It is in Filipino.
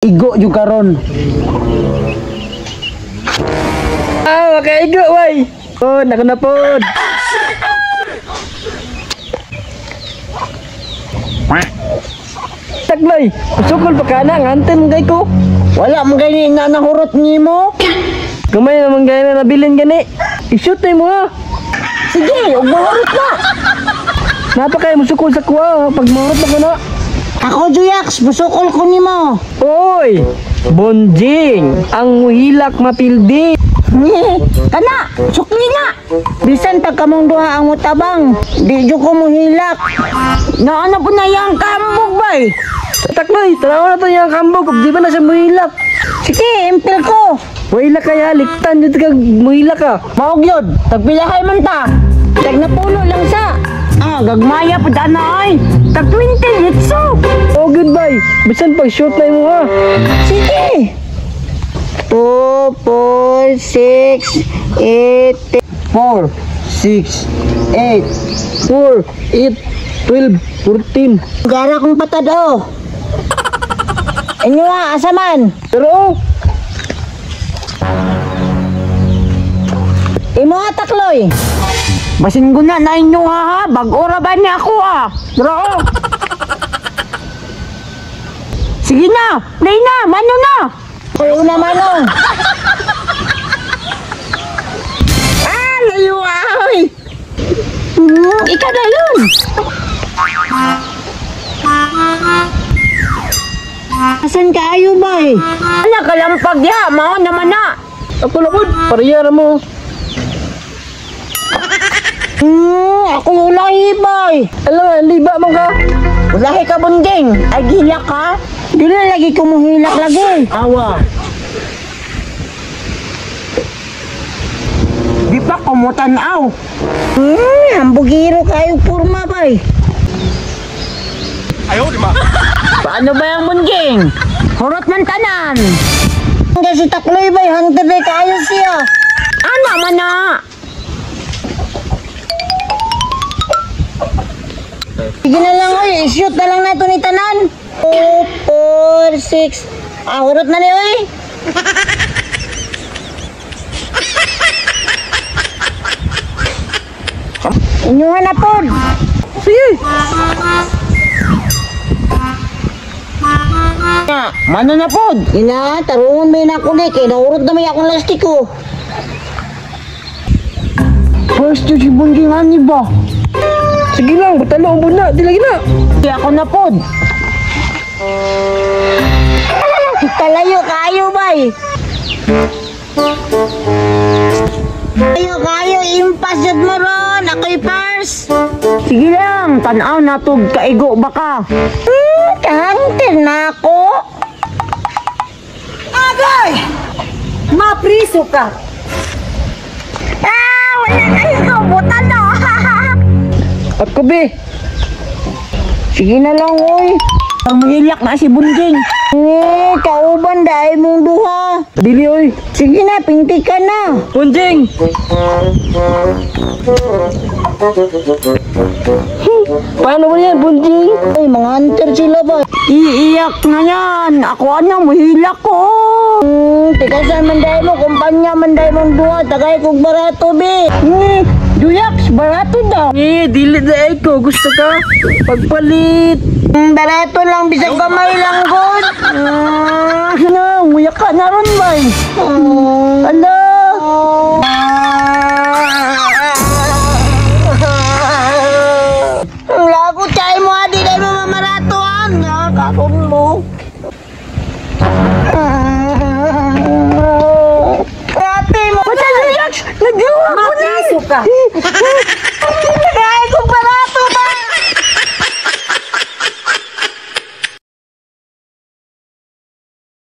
Igo yung karon. Makaigo, way. Oh, nako na pod. Taglay, sukol pa ka na, ngantin gay ko. Wala mong gani na nahurot ni mo. Gamay naman gaya na nabilin gani. I-shoot na mo ha. Sige, huwag mahurot na. Napakay mo sukol sa kuha, pag mahurot na ko na. Ako, Juyax, busukol ko ni mo. Oy, Bonjing, ang muhilak mapildi. Kana, sukli na. Bisan pag kamong duha ang mutabang, di jo ko muhilak. Naano po na yung kambog bay. Takloy, tanaw na to yung kambog, di ba na siya muhilak? Sige, impil ko. Muhilak kaya, liktan yun ka, muhilak ka. Maog yun, tagpilahay man ta. Tag na puno lang sa. Gagmaya pa daan na ay. Tag 20 litso. Oh, goodbye. Bisan pag shoot na mo ha. Sige. 2, 4, 6, 8, 4, 6, 8, 4, 8, 12, 14. Gara kong patad oh. Inyo nga, asa man? Pero, Imo nga takloy. Basin ko na inyo ha. Bag-ora ba niya ako ah. pero, Sige na. Play na. Mano na. Play na manong. Layo ay. Ika na yun. Asan ka ayo ba eh? Ala kalampag ya. Mao naman na. ako lakod, pariyara mo. Ako ulahi bay. Alam nga, liba man ka. Ulahi ka bunding. Ay gilak ka. Di na lagi kumuhilak lagi. Awa. Di pa kumutanaw. Hambugiro kayo purma bay. Ayaw, di ma. Paano ba yung mungging? Hurot ng tanan. Hindi si Takloy bay, hunter bay kayo siya. Ano man na? Sige na lang oy, shoot na lang nato ni tanan. 2, 4, 6. Hurot na ni oy. Inyo na pod. Sige. Mano na pod? Ina, tarungon may nakulik eh. Nahurot na may akong lastiko. First to si Bonjing ani ba? Sige lang, batalo ang buna, di lagi na. Di ako na pod. Kalayo kayo bay. Kayo, impas jud mo ron. Ako'y first. Sige lang, tanaw na tog kaigo baka. Kahangtin na ako. Agay! Mapriso ka. Wala kayo butan no. Ako be. Sige na lang, oy. Ang mahilak na si Bunjing. Kauban dahil mong duha. Dili oy. Sige na, pinti ka na. Bonjing. Paano mo yan, Bonjing? Ay, mga hunter sila ba? Iiyak na yan. Ako ano, mahilak ko. Tikasan man dahil mo, kumpanya man dahil mong duha. Tagay kong barato, be. Juyax, barato daw. Dili na ko. Gusto ka? Pagpalit. Barato lang, bisag kamay lang, God. Nguyak ka na ron, bay. Ala,